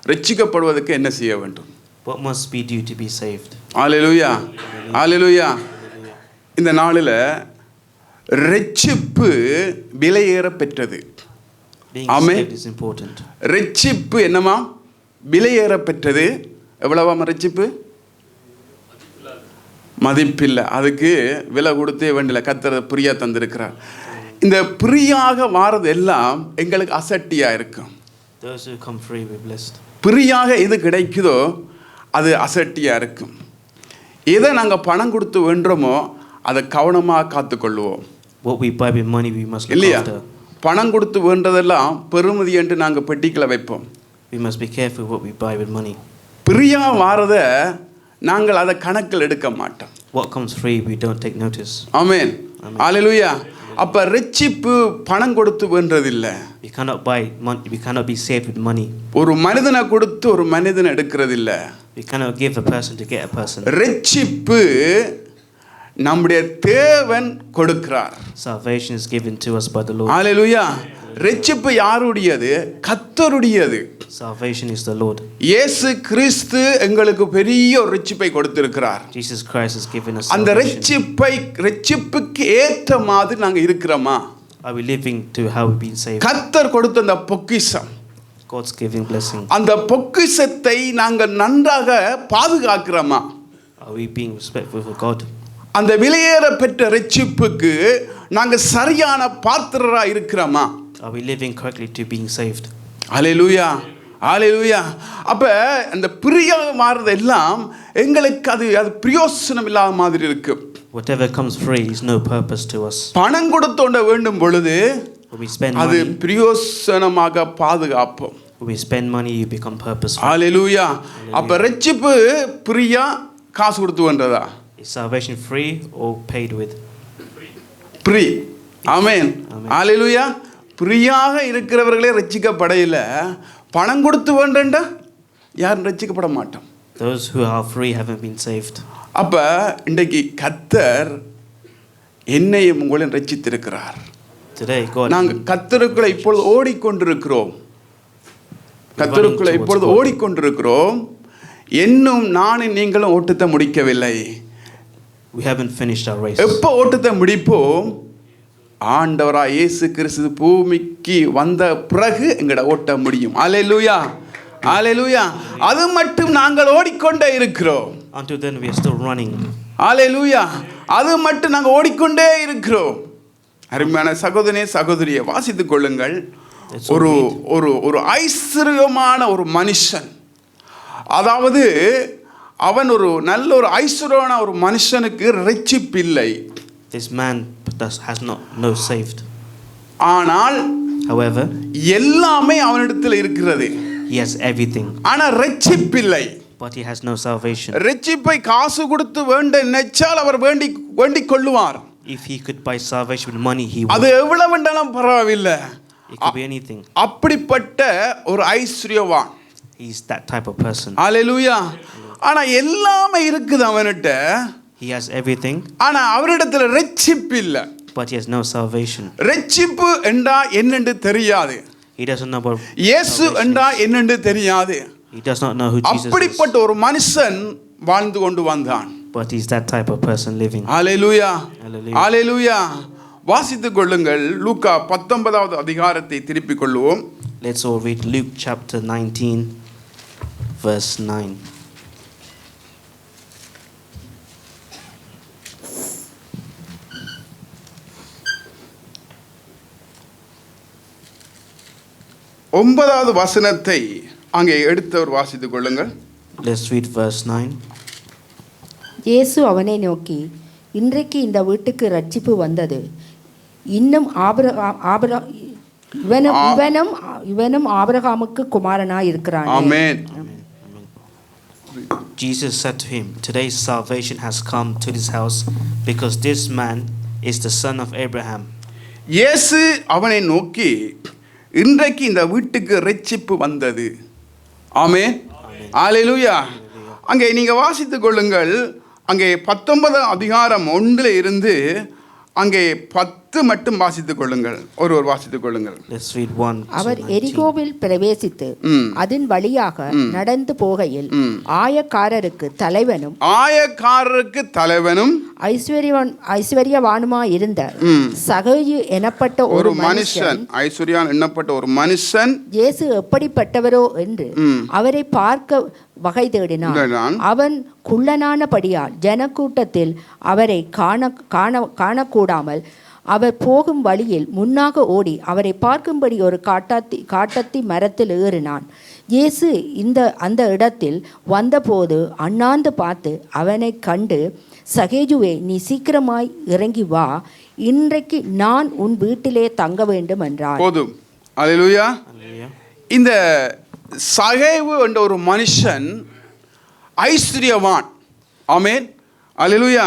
ரட்சிக்கப்படுவதற்கு என்ன செய்ய வேண்டும்? What must we do to be saved? ஹல்லேலூயா, ஹல்லேலூயா. இந்த நாளில் ரட்சிப்பு விலையேற பெற்றது. Being saved is important. ரட்சிப்பு என்னமா? விலையேற பெற்றது. எவ்வளவாம் ரட்சிப்பு? மதிப்பில்லை. அதுக்கு விலை கொடுத்தே வேண்டிய கர்த்தர் பிரியா தந்திருக்கிறார். இந்த பிரியாக வாரது எல்லாம் எங்களுக்கு அசட்டியாக இருக்கும். Those who come free will be blessed. பிரியாக எது கிடைக்குதோ அது அசட்டியாக இருக்கும். எதை நாங்கள் பணம் கொடுத்து வேண்டுமோ அதை கவனமாக காத்துக்கொள்வோம். What we buy with money we must look இல்லையா? after. பணம் கொடுத்து வேண்டதெல்லாம் பெருமதி என்று நாங்கள் பெட்டிக்குள்ள வைப்போம். We must be careful what we buy with money. Priya வாரத நாங்கள் அதை கணக்கில் எடுக்க மாட்டோம். What comes free we don't take notice. ஆமென், ஹல்லேலூயா. அப்ப ரட்சிப்பு பணம் கொடுத்து வேண்டதில்லை. We cannot buy money. We cannot be saved with money. ஒரு மனிதனை கொடுத்து ஒரு மனிதனை எடுக்கிறதில்லை. We cannot give a person to get a person. ரட்சிப்பு நம்முடைய தேவன் கொடுக்கிறார். Salvation is given to us by the Lord. ஹல்லேலூயா. ரட்சிப்பு யாருடையது? கர்த்தருடையது. Salvation is the Lord. இயேசு கிறிஸ்து எங்களுக்கு பெரிய ஒரு ரட்சிப்பை கொடுத்திருக்கிறார். Jesus Christ has given us அந்த salvation. ரட்சிப்புக்கு ஏற்ற மாதிரி நாங்க இருக்கிறோமா? Are we living to how we've been saved? கர்த்தர் கொடுத்த அந்த பொக்கிஷம், God's giving blessing. அந்த பொக்கிஷத்தை நாங்கள் நன்றாக பாதுகாக்கிறோமா? Are we being respectful for God? அந்த விலையேற பெற்ற ரட்சிப்புக்கு நாங்க சரியான பாத்திரரா இருக்கிறோமா? Are we living correctly to being saved? ஹல்லேலூயா, ஹல்லேலூயா. அப்ப அந்த பிரியாக மாறுறது எல்லாம் எங்களுக்கு அது பிரயோசனம் இல்லாத மாதிரி இருக்கு. Whatever comes free is no purpose to us. பணம் கொடுத்தோண்ட வேண்டும் பொழுது When we spend அது money, பிரயோசனமாக பாதுகாப்போம். when we spend money, you become purposeful. ஹல்லேலூயா. அப்ப ரட்சிப்பு பிரியா காசு கொடுத்து வேண்டதா? Is salvation free or paid with? Free. Amen, hallelujah. பிரியாக இருக்கிறவர்களே ரட்சிக்கப்படையில பணம் கொடுத்து வேண்டா யாரும் ரட்சிக்கப்பட மாட்டோம். Those who are free haven't been saved. அப்ப இன்றைக்கு கர்த்தர் என்னையும் உங்களையும் ரட்சித்திருக்கிறார். Today God, நாங்கள் கர்த்தருக்குள்ள இப்பொழுது ஓடிக்கொண்டிருக்கிறோம். கர்த்தருக்குள்ள இப்பொழுது ஓடிக்கொண்டிருக்கிறோம். இன்னும் நானும் நீங்களும் ஓட்டத்தை முடிக்கவில்லை. we haven't finished our race. எப்போ ஓட்டத்தை முடிப்போம்? ஆண்டவராய் இயேசு கிறிஸ்து பூமிக்கு வந்த பிறகு எங்கட ஓட்ட முடியும். ஹல்லேலூயா, ஹல்லேலூயா. அது மட்டும் நாங்கள் ஓடிக்கொண்டே இருக்கிறோம். Until then we are still running. ஹல்லேலூயா. அது மட்டும் நாங்கள் ஓடிக்கொண்டே இருக்கிறோம். அருமையான சகோதரனே சகோதரியை வாசித்துக் கொள்ளுங்கள். ஒரு ஒரு ஒரு ஐஸ்வர்யமான ஒரு மனுஷன், அதாவது அவன் ஒரு நல்ல ஒரு ஐஸ்வர்யமான ஒரு மனுஷனுக்கு ரட்சிப்பு இல்லை. This man has no saved. ஆனால் However, எல்லாமே அவனிடத்தில் இருக்கிறது. he has everything. ஆனா ரட்சிப்பு இல்லை. But he has no salvation. ரட்சிப்பை காசு கொடுத்து வேண்ட நினைச்சால் அவர் வேண்டிக் கொள்ளுவார். If he could buy salvation with money, he would. அது எவ்வளவு வேண்டாலும் பரவாயில்லை. It could be anything. அப்படிப்பட்ட ஒரு ஐஸ்வர்யவான். He is that type of person. ஹல்லேலூயா. ஆனா எல்லாமே இருக்குது அவன்கிட்ட. He has everything. ஆனா அவரிடத்துல ரட்சிப்பு இல்லை. But he has no salvation. ரட்சிப்பு என்றா என்னென்று தெரியாது. He doesn't know about இயேசு என்றா என்னென்று தெரியாது. He does not know who Jesus is. அப்படிப்பட்ட ஒரு மனுஷன் வாழ்ந்து கொண்டு வந்தான். But he's that type of person living. Hallelujah, Hallelujah. ஹல்லேலூயா. வாசித்துக் கொள்ளுங்கள். லூக்கா 19வது அதிகாரத்தை திருப்பிக் கொள்வோம். Let's all read Luke chapter 19 verse 9. ஒன்பதாவது வசனத்தை அங்கே எடுத்தவர் வாசித்துக் கொள்ளுங்கள். Let's read verse 9. இயேசு அவனை நோக்கி, இன்றைக்கு இந்த வீட்டுக்கு ரட்சிப்பு வந்தது. இன்னும் இவனும் ஆபிரகாமுக்கு குமாரனாய் இருக்கிறான். ஆமென். Jesus said to him, today salvation has come to this house because this man is the son of Abraham. இயேசு அவனை நோக்கி, இன்றைக்கு இந்த வீட்டுக்கு ரட்சிப்பு வந்தது. ஆமென், ஹல்லேலூயா. அங்கே நீங்க வாசித்துக் கொள்ளுங்கள். அங்கே 19 அதிகாரம் 1 இருந்து அங்கே 10 மட்டும் வாசித்துக் கொள்ளுங்கள். ஒருவர் வாசித்துக் கொள்ளுங்கள். Let's read 1 to அவர் 19. எரிகோவில் பிரவேசித்து அதன் வழியாக நடந்து போகையில் ஆயக்காரருக்கு தலைவனும் ஐஸ்வர்யவானுமாய் இருந்த சகேயு எனப்பட்ட ஒரு மனுஷன் ஐஸ்வர்யான் எண்ணப்பட்ட ஒரு மனுஷன் இயேசு எப்படிப்பட்டவரோ என்று அவரை பார்க்க வகை தேடினான். அவன் குள்ளனானபடியால் ஜனக்கூட்டத்தில் அவரை காணக்கூடாமல் அவர் போகும் வழியில் முன்னாக ஓடி அவரை பார்க்கும்படி ஒரு காட்டத்தி மரத்தில் ஏறினான். இயேசு அந்த இடத்தில் வந்தபோது அண்ணாந்து பார்த்து அவனை கண்டு, சகேஜுவே, நீ சீக்கிரமாய் இறங்கி வா, இன்றைக்கு நான் உன் வீட்டிலே தங்க வேண்டும் என்றார். போதும். அல்லேலூயா. இந்த சகேவு என்ற ஒரு மனுஷன் ஐஸ்வர்யவான். ஆமென். அல்லேலூயா.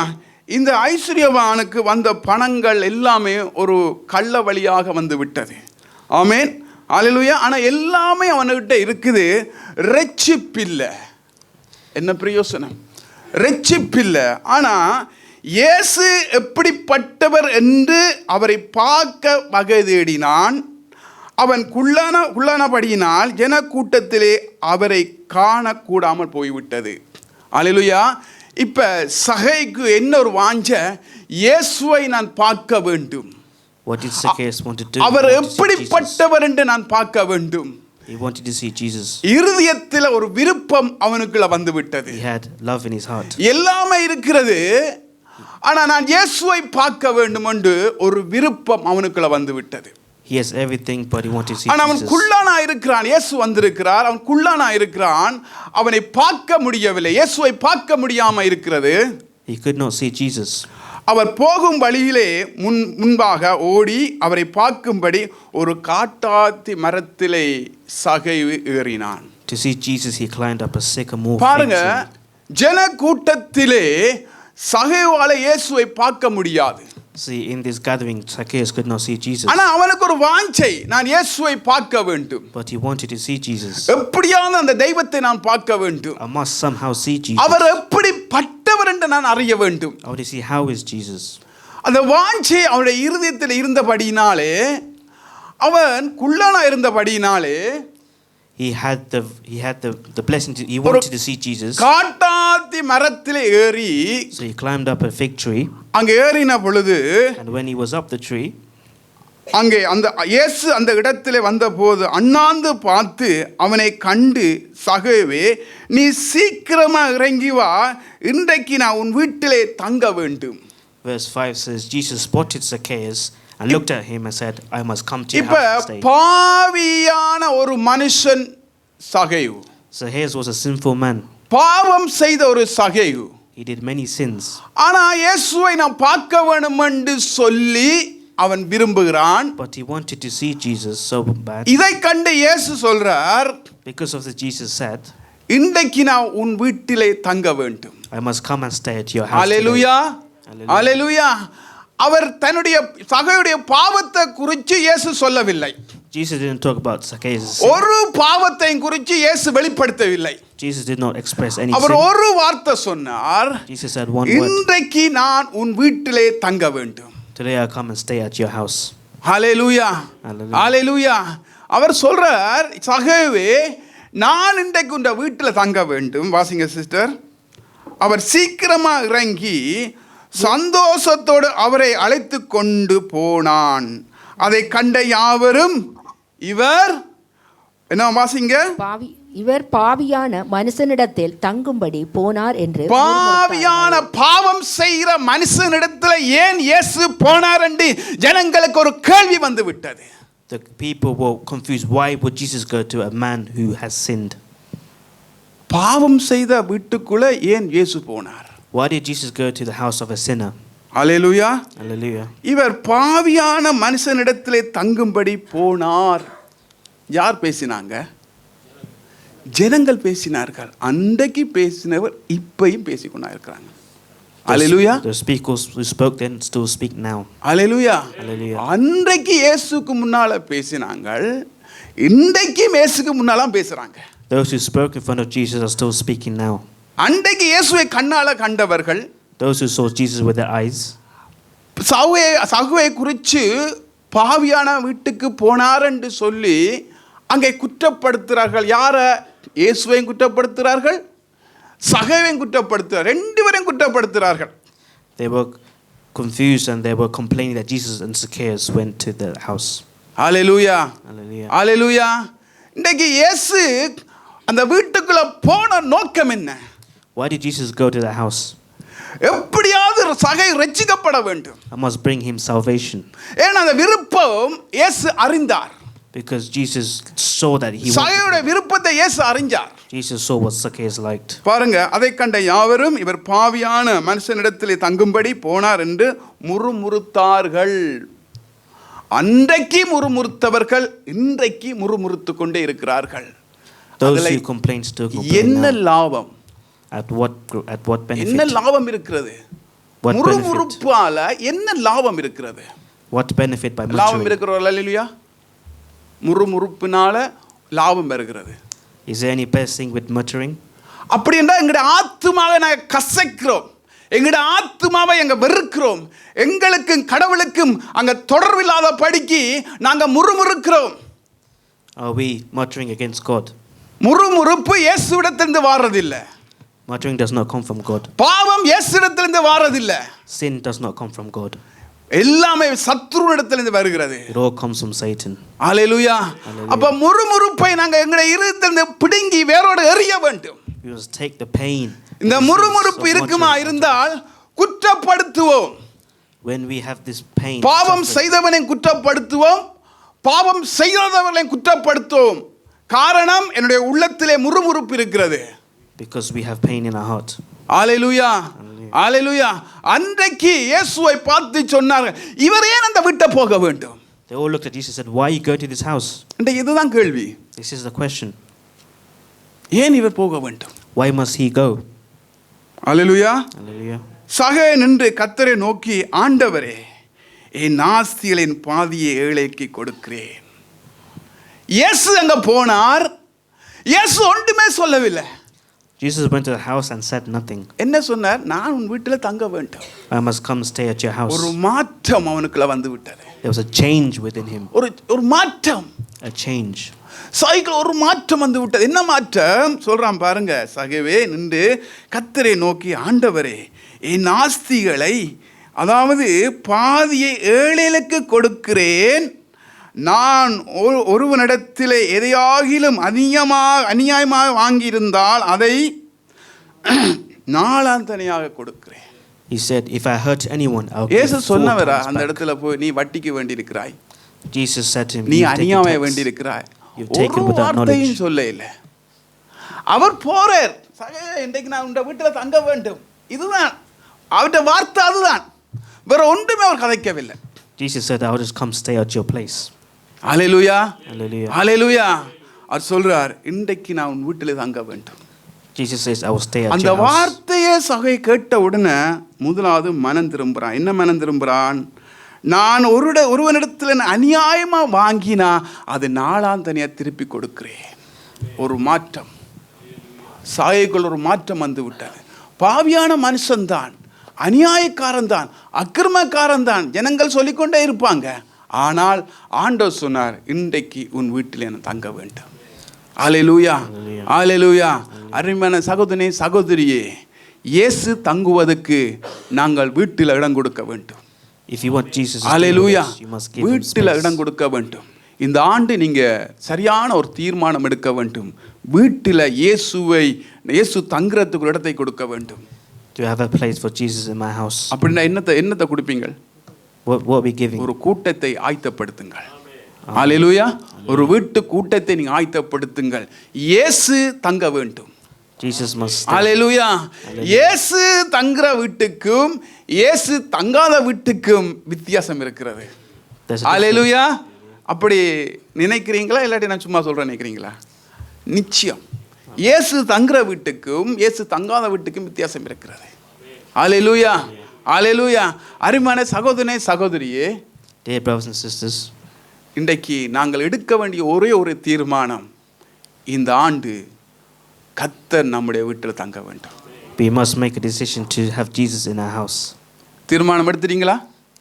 இந்த ஐஸ்வர்யவானுக்கு வந்த பணங்கள் எல்லாமே ஒரு கள்ள வழியாக வந்து விட்டது. ஆமென். அல்லேலூயா. ஆனால் எல்லாமே அவன்கிட்ட இருக்குது, ரட்சிப்பில்லை. என்ன பிரயோசனம்? ரட்சிப்பில்லை. ஆனால் இயேசு எப்படிப்பட்டவர் என்று அவரை பார்க்க வகை தேடினான். அவன் குள்ளானபடியினால் ஜனக்கூட்டத்திலே அவரை காணக்கூடாமல் போய்விட்டது. அல்லேலூயா. இப்போ சகேக்கு என்ன ஒரு வாஞ்ச, இயேசுவை நான் பார்க்க வேண்டும். What did Zacchaeus want to do? அவர் எப்படிப்பட்டவர் என்று நான் பார்க்க வேண்டும். He wanted to see Jesus. இருதயத்தில் ஒரு விருப்பம் அவனுக்குள்ள வந்து விட்டது. He had love in his heart. எல்லாமே இருக்கிறது, ஆனால் நான் இயேசுவை பார்க்க வேண்டும் என்று ஒரு விருப்பம் அவனுக்குள்ள வந்து விட்டது. He has everything, but he wanted to see ஆனால் அவன் Jesus. குள்ளானா இருக்கிறான். இயேசு வந்திருக்கிறார், அவன் குள்ளானா இருக்கிறான். அவனை பார்க்க முடியவில்லை, இயேசுவை பார்க்க முடியாம இருக்கிறது. He could not see Jesus. அவர் போகும் வழியிலே முன்பாக ஓடி அவரை பார்க்கும்படி ஒரு காட்டாத்தி மரத்திலே சகேவு ஏறினான். To see Jesus, he climbed up a sycamore. பாருங்க, ஜன கூட்டத்திலே சகேவால இயேசுவை பார்க்க முடியாது. See, in this gathering, Zacchaeus could not see Jesus. ஆனா அவனுக்கு ஒரு வாஞ்சை, நான் இயேசுவை பார்க்க வேண்டும். But he wanted to see Jesus. எப்படியாவது அந்த தெய்வத்தை நான் பார்க்க வேண்டும். I must somehow see Jesus. அவர் எப்படிப்பட்டவர் என்று நான் அறிய வேண்டும். I want to see how is Jesus. அந்த வாஞ்சை அவனுடைய இருதயத்தில் இருந்தபடியினாலே, அவன் குள்ளனா இருந்தபடியினாலே, he had the blessing he wanted to see Jesus. காட்டாத்தி மரத்திலே ஏறி, So he climbed up a fig tree. அங்க ஏறின பொழுது, And when he was up the tree, அங்கே அந்த இயேசு அந்த இடத்திலே வந்தபோது அண்ணாந்து பார்த்து அவனை கண்டு, சகேவே, நீ சீக்கிரமா இறங்கி வா, இன்றைக்கு நான் உன் வீட்டிலே தங்க வேண்டும். verse 5 says, Jesus spotted Zacchaeus and looked at him and said, I must come to your இப்ப house and stay. பாவியான ஒரு மனுஷன் சகேவு. Zacchaeus was a sinful man. பாவம் செய்த ஒரு சகேவு. He did many sins. ஆனா இயேசுவை நான் பார்க்க வேண்டும் என்று சொல்லி அவன் விரும்புகிறான். But he wanted to see Jesus so bad. இதை கண்டு இயேசு சொல்றார், Because of this, Jesus said, இன்றைக்கு நான் உன் வீட்டிலே தங்க வேண்டும். I must come and stay at your house. Hallelujah. Hallelujah. அல்லேலூயா. அவர் தன்னுடைய சகேயுடைய பாவத்தை குறித்து இயேசு சொல்லவில்லை. Jesus didn't talk about Zacchaeus. ஒரு பாவத்தையும் குறித்து இயேசு வெளிப்படுத்தவில்லை. Jesus did not express any our sin. ஒரு வார்த்தை சொன்னார், Jesus said one word. இன்றைக்கு நான் உன் வீட்டிலே தங்க வேண்டும். Today I come and stay at your house. Hallelujah. Hallelujah. ஹல்லேலூயா. அவர் சொல்றார், சகேவே, நான் இன்றைக்கு உன் வீட்டில் தங்க வேண்டும். வாசிங்க சிஸ்டர். அவர் சீக்கிரமா இறங்கி சந்தோஷத்தோடு அவரை அழைத்து கொண்டு போனான். அதை கண்ட யாவரும், இவர் என்ன வாசிங்க, இவர் பாவியான மனுஷனிடத்தில் தங்கும்படி போனார் என்று. பாவியான பாவம் செய்கிற மனுஷனிடத்தில் ஏன் இயேசு போனார் என்று ஜனங்களுக்கு ஒரு கேள்வி வந்து விட்டது. The people were confused. Why would Jesus go to a man who has sinned? பாவம் செய்த வீட்டுக்குள்ள ஏன் இயேசு போனார்? Why did Jesus go to the house of a sinner? Hallelujah. Hallelujah. இவர் பாவியான மனுஷனிடத்திலே தங்கும்படி போனார். யார் பேசினாங்க? ஜனங்கள் பேசினார்கள். அன்றைக்கு பேசினவர் இப்பையும் பேசிக்கொண்டா இருக்கிறாங்க. அல்லேலூயா. The speakers who spoke then still speak now. Hallelujah. Hallelujah. அன்றைக்கு இயேசுக்கு முன்னால பேசினாங்க, இன்றைக்கு இயேசுக்கு முன்னாலாம் பேசுறாங்க. Those who spoke in front of Jesus are still speaking now. அன்றைக்கு இயேசுவை கண்ணால கண்டவர்கள், Those who saw Jesus with their eyes, சகுவை குறித்து பாவியான வீட்டுக்கு போனார் என்று சொல்லி அங்கே குற்றப்படுத்துகிறார்கள். யாரை? இயேசுவையும் குற்றப்படுத்துகிறார்கள், சகைவையும் குற்றப்படுத்துகிறார், ரெண்டு பேரையும் குற்றப்படுத்துகிறார்கள். They were confused and they were complaining that Jesus and Zacchaeus went to the house. Hallelujah, Hallelujah. ஹல்லேலூயா. இன்றைக்கு இயேசு அந்த வீட்டுக்குள்ள போன நோக்கம் என்ன? Why did Jesus go to the house? எப்படியாவது சகை ரட்சிக்கப்பட வேண்டும். I must bring him salvation. ஏன்னா அந்த விருப்பம் இயேசு அறிந்தார். Because Jesus saw that he சகையோட விருப்பத்தை இயேசு அறிஞ்சார். Jesus saw what Zacchaeus liked. பாருங்க, அதை கண்ட யாவரும் இவர் பாவியான மனுஷனிடத்திலே தங்கும்படி போனார் என்று முறுமுறுத்தார்கள். அன்றைக்கு முறுமுறுத்தவர்கள் இன்றைக்கு முறுமுறுத்து கொண்டே இருக்கிறார்கள். Those who complained still complain என்ன now. லாபம்? At what benefit? என்ன லாபம் இருக்கிறது? What benefit? முறுமுறுப்பால என்ன லாபம் இருக்கிறது? What benefit by லாபம் murmuring? இருக்கிறோம். அல்லேலூயா. முறுமுறுப்பினால லாபம் வருகிறது. Is there any best thing with muttering? அப்படி என்றால் எங்களுடைய ஆத்துமாவை நாங்கள் கசைக்கிறோம், எங்களுடைய ஆத்துமாவை எங்க வெறுக்கிறோம், எங்களுக்கும் கடவுளுக்கும் அங்க தொடர்பில்லாத படிக்கு நாங்க முறுமுறுக்கிறோம். Are we muttering against God? முறுமுறுப்பு இயேசுவிடத்திலிருந்து வாரதில்லை. Muttering does not come from God. பாவம் இயேசுவிடத்திலிருந்து வாரதில்லை. Sin does not come from God. எல்லாமே சத்துருவிடத்திலிருந்து வருகிறது. It all comes from Satan. ஹல்லேலூயா. அப்ப முறுமுறுப்பை நாங்க எங்களுடைய இருதயத்திலிருந்து பிடுங்கி வேரோடு எறிய வேண்டும். We must take the pain. இந்த முறுமுறுப்பு இருக்குமா இருந்தால் குற்றப்படுத்துவோம். When we have this pain, பாவம் செய்தவனை குற்றப்படுத்துவோம், பாவம் செய்யாதவர்களை குற்றப்படுத்துவோம். காரணம், என்னுடைய உள்ளத்திலே முறுமுறுப்பு இருக்கிறது. because we have pain in our heart. ஹல்லேலூயா, ஹல்லேலூயா. அன்றைக்கு இயேசுவை பார்த்து சொன்னார்கள், இவர் ஏன் அந்த வீட்டை போக வேண்டும்? They all looked at Jesus and said, why you go to this house? இன்றைக்கு இதுதான் கேள்வி. This is the question. ஏன் இவர் போக வேண்டும்? Why must he go? Hallelujah. Hallelujah. சகை நின்று கர்த்தரை நோக்கி, ஆண்டவரே, என் ஆஸ்திகளின் பாதியை ஏழைக்கு கொடுக்கிறேன். இயேசு அங்க போனார், இயேசு ஒன்றுமே சொல்லவில்லை. Jesus went to the house and said nothing. என்ன சொன்னார்? நான் உன் வீட்டில் தங்க வேண்டும். I must come stay at your house. ஒரு மாற்றம் அவனுக்குள்ள வந்து விட்டது. There was a change within him. ஒரு மாற்றம். A change. சைக்கிள் ஒரு மாற்றம் வந்து விட்டது. என்ன மாற்றம் சொல்றான் பாருங்க. சகவே நின்று கர்த்தரை நோக்கி, ஆண்டவரே, என் ஆஸ்திகளை, அதாவது பாதியை ஏழைகளுக்கு கொடுக்கிறேன். நான் ஒருவனிடத்திலே எதையாகிலும் அநியாயமாக வாங்கியிருந்தால் அதை நாளாந்தனையாக கொடுக்கிறேன். He said, if I hurt anyone, I'll give இயேசு 4 சொன்னவரா times அந்த back. இடத்துல போய் நீ வட்டிக்கு வேண்டியிருக்கிறாய், Jesus said to him, நீ you've taken அநியாயம் tax. வேண்டியிருக்கிறாய். You've taken ஒரு without வார்த்தையும் knowledge. சொல்ல இல்லை. அவர் போறார். இன்றைக்கு நான் உங்க வீட்டில் தங்க வேண்டும், இதுதான் அவருடைய வார்த்தை, அதுதான். வேற ஒன்றுமே அவர் கதைக்கவில்லை. Jesus said, I'll just come stay at your place. Hallelujah, Hallelujah. ஹல்லேலூயா. அவர் சொல்றார், இன்றைக்கு நான் உன் வீட்டில் தங்க வேண்டும். Jesus says, I will stay at அந்த your house. வார்த்தையை சகை கேட்ட உடனே முதலாவது மனம் திரும்புறான். என்ன மனம் திரும்புறான்? நான் ஒருவனிடத்தில் அநியாயமா வாங்கினா அது நாளாந்தனையா திருப்பி கொடுக்கிறேன். ஒரு மாற்றம், சாயைக்குள் ஒரு மாற்றம் வந்து விட்டது. பாவியான மனுஷன்தான், அநியாயக்காரன் தான், அக்கிரமக்காரன் தான், ஜனங்கள் சொல்லிக்கொண்டே இருப்பாங்க. ஆனால் ஆண்டவர் சொன்னார், இன்றைக்கு உன் வீட்டில் நான் தங்க வேண்டும். ஹல்லேலூயா, ஹல்லேலூயா. அருமையான சகோதரனே, சகோதரியே, இயேசு தங்குவதற்கு நாங்கள் வீட்டில் இடம் கொடுக்க வேண்டும். If you want Jesus to stay hallelujah, with us, you must give him வீட்டில் space. இடம் கொடுக்க வேண்டும். இந்த ஆண்டு நீங்க சரியான ஒரு தீர்மானம் எடுக்க வேண்டும். வீட்டில் இயேசு தங்குறதுக்கு ஒரு இடத்தை கொடுக்க வேண்டும். To have a place for Jesus in my house. அப்படின்னா என்னத்தை கொடுப்பீங்க? What we giving? ஒரு கூட்டத்தை ஆயத்தப்படுத்துங்கள். ஹல்லேலூயா. ஒரு வீட்டு கூட்டத்தை நீங்க ஆயத்தப்படுத்துங்கள். இயேசு தங்க வேண்டும். Jesus must stay. ஹல்லேலூயா. இயேசு தங்குற வீட்டுக்கும் இயேசு தங்காத வீட்டுக்கும் வித்தியாசம் இருக்கிறது. There's a ஹல்லேலூயா. அப்படி நினைக்கிறீங்களா, இல்லாட்டி நான் சும்மா சொல்றேன் நினைக்கிறீங்களா? நிச்சயம் இயேசு தங்குற வீட்டுக்கும் இயேசு தங்காத வீட்டுக்கும் வித்தியாசம் இருக்கிறது. ஹல்லேலூயா, ஹல்லேலூயா. அருமையான சகோதரனே, சகோதரியே, Dear brothers and sisters, இன்றைக்கு நாங்கள் எடுக்க வேண்டிய ஒரே ஒரு தீர்மானம், இந்த ஆண்டு கர்த்தர் நம்முடைய வீட்டில் தங்க வேண்டும். we must make a decision to have Jesus in our house. தீர்மானம் எடுத்துட்டீங்களா?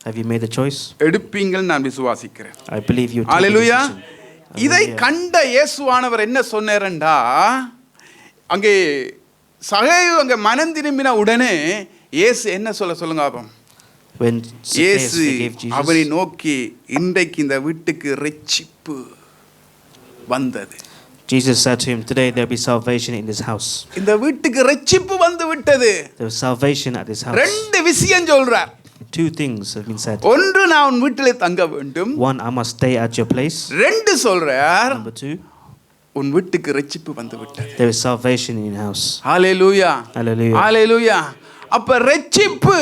Have you made the choice? எடுப்பீங்கள் நான் விசுவாசிக்கிறேன். I believe you take the hallelujah. decision. இதை கண்ட இயேசுவானவர் என்ன சொன்னார்ண்டா, அங்கே சகேயு அங்கே மனம் திரும்பின உடனே இயேசு என்ன சொல்லுங்க பாப்போம். When இயேசு Zacchaeus forgave Jesus, அவரை நோக்கி இன்றைக்கு இந்த வீட்டுக்கு இரட்சிப்பு வந்தது. Jesus said to him, today there will be salvation in this house. இந்த வீட்டுக்கு இரட்சிப்பு வந்து விட்டது. There was salvation at this house. ரெண்டு விஷயம் சொல்றார். Two things have been said. ஒன்று, நான் உன் வீட்டிலே தங்க வேண்டும். One, I must stay at your place. ரெண்டு சொல்றார், Number two, உன் வீட்டுக்கு இரட்சிப்பு வந்து விட்டது. there is salvation in your house. Hallelujah. Hallelujah. ஹalleluya. அப்ப இரட்சிப்பு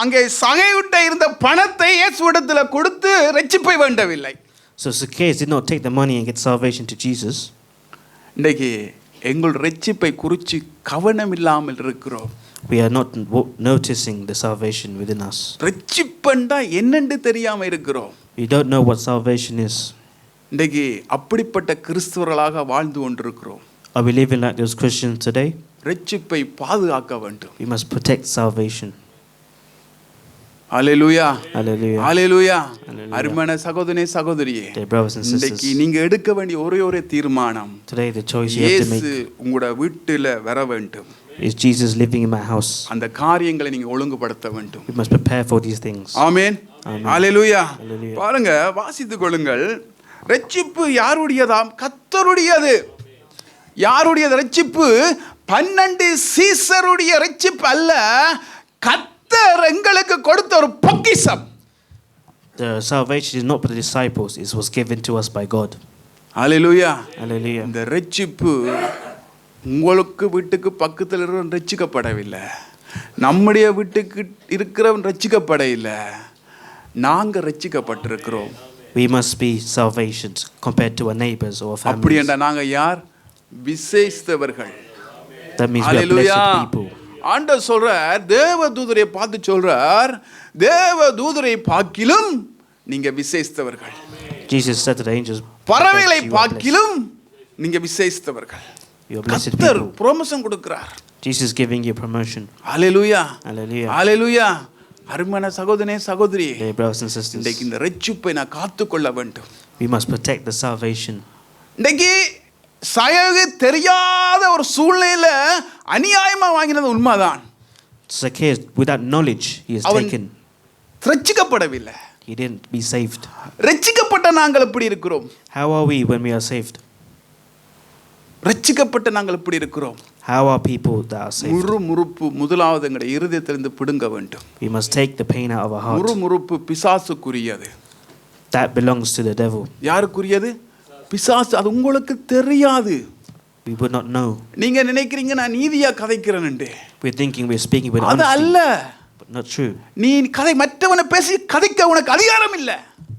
அங்கே சகையுட்ட இருந்த பணத்தை இயேசுவிடத்துல கொடுத்து இரட்சிப்பை வேண்டவில்லை. So Zacchaeus did not take the money and get salvation to Jesus. இன்னைக்கு எங்கள் இரட்சிப்பை குறித்து கவனம் இல்லாமல் இருக்கிறோம். We are not noticing the salvation within us. இரட்சிப்பண்டா என்னன்னு தெரியாம இருக்கிறோம். We don't know what salvation is. இன்னைக்கு அப்படிப்பட்ட கிறிஸ்தவர்களாக வாழ்ந்து கொண்டிருக்கிறோம். Are we living like those Christians today? இரட்சிப்பை பாதுகாக்க வேண்டும். We must protect salvation. Hallelujah. Hallelujah. Hallelujah. Hallelujah. அருமையான சகோதரனே சகோதரியே, Dear brothers and இன்னைக்கு sisters, நீங்க எடுக்க வேண்டிய ஒரே தீர்மானம், today the choice you have to இயேசு make உங்களோட வீட்டில வர வேண்டும். is Jesus living in my house. அந்த காரியங்களை நீங்க ஒழுங்குபடுத்த வேண்டும். We must prepare for these things. Amen. Amen. Hallelujah. Hallelujah. பாருங்க, வாசித்துக் கொள்ளுங்கள். இரட்சிப்பு யாருடையதாம்? கர்த்தருடையது. யாருடையது இரட்சிப்பு? 12 சீசருடைய இரட்சிப்பு அல்ல, கர்த்தர் எங்களுக்கு கொடுத்த ஒரு பொக்கிஷம். The salvation is not for the disciples, it was given to us by God. Hallelujah. Hallelujah. இந்த இரட்சிப்பு உங்களுக்கு வீட்டுக்கு பக்கத்தில் இருக்கிறவன் ரட்சிக்கப்படவில்லை, நம்முடைய வீட்டுக்கு இருக்கிறவன் ரட்சிக்கப்படவில்லை, நாங்க ரட்சிக்கப்பட்டிருக்கிறோம். We must be salvation compared to our neighbors or அப்படி families. என்றால் நாங்க யார்? விசேஷித்தவர்கள். That means we are hallelujah. blessed people. ஆண்டவர் சொல்றார், தேவதூதரை பார்த்து சொல்றார், தேவதூதரை பார்க்கிலும் நீங்க விசேஷித்தவர்கள். Jesus said to the angels, பறவைகளை "You are blessed." பார்க்கிலும் நீங்க விசேஷித்தவர்கள். You are blessed கர்த்தர் people. ப்ரொமோஷன் கொடுக்கிறார். Jesus giving you promotion. Hallelujah. Hallelujah. ஹalleluya. அருமையான சகோதரனே சகோதரி, Dear brothers and sisters, இன்றைக்கு இந்த இரட்சிப்பை நான் காத்துக்கொள்ள வேண்டும். we must protect the salvation. இன்றைக்கு சயகு தெரியாத ஒரு சூழ்நிலையில அநியாயமா வாங்கினது உண்மைதான். Zacchaeus, without knowledge, he is அவன் taken. ரட்சிக்கப்படவில்லை. He didn't be saved. ரட்சிக்கப்பட்ட நாங்கள் எப்படி இருக்கிறோம்? How are we when we are saved? ரட்சிக்கப்பட்ட நாங்கள் எப்படி இருக்கிறோம்? How are people that are saved? முறுமுறுப்பு முதலாவது எங்களுடைய இருதயத்திலிருந்து பிடுங்க வேண்டும். We must take the pain out of our heart. முறுமுறுப்பு பிசாசுக்குரியது. That belongs to the devil. யாருக்குரியது? பிசாசு. அது உங்களுக்கு தெரியாது. We would not know. நீங்க நினைக்கிறீங்க நான் நீதியா கதைக்கிறேன்னு. We're thinking we're speaking with அது honesty, அல்ல. but not true. நீ கதை மற்றவனை பேசி கதைக்க உனக்கு அதிகாரம் இல்ல.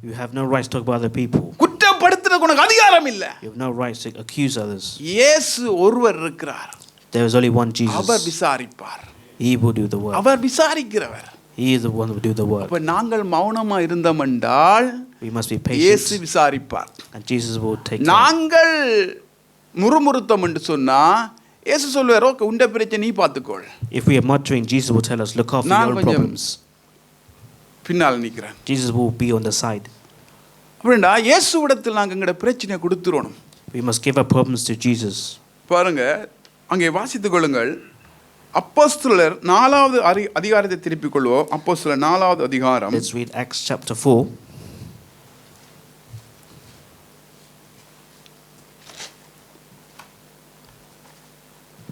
You have no right to talk about other people. குற்றப்படுத்துறதுக்கு உனக்கு அதிகாரம் இல்ல. You have no right to accuse others. இயேசு ஒருவர் இருக்கிறார். There is only one Jesus. Our விசாரிப்பார். He will do the work. Our விசாரிக்கிறவர். He is the one who will do the work. அப்ப நாங்கள் மௌனமா இருந்தோம் என்றால் We must be இயேசு patient, விசாரிப்பார். and Jesus will take care. நாங்கள் முறுமுறுத்தோம் என்று சொன்னா இயேசு சொல்வார், ஓகே உண்ட பிரச்சனை நீ பார்த்துக்கொள். If we are muttering, Jesus will tell us, look after நான் your own கொஞ்சம் problems. பின்னால் நிக்கிறேன். Jesus will be on the side. அப்படின்னா இயேசுவிடத்தில் நாங்கள் எங்களோட பிரச்சனையை கொடுத்துறோம். We must give our problems to Jesus. பாருங்க, அங்கே வாசித்துக் கொள்ளுங்கள். அப்போஸ்தலர் 4வது அதிகாரத்தை திருப்பிக் கொள்வோம். அப்போஸ்தலர் 4வது அதிகாரம். Let's read Acts chapter 4.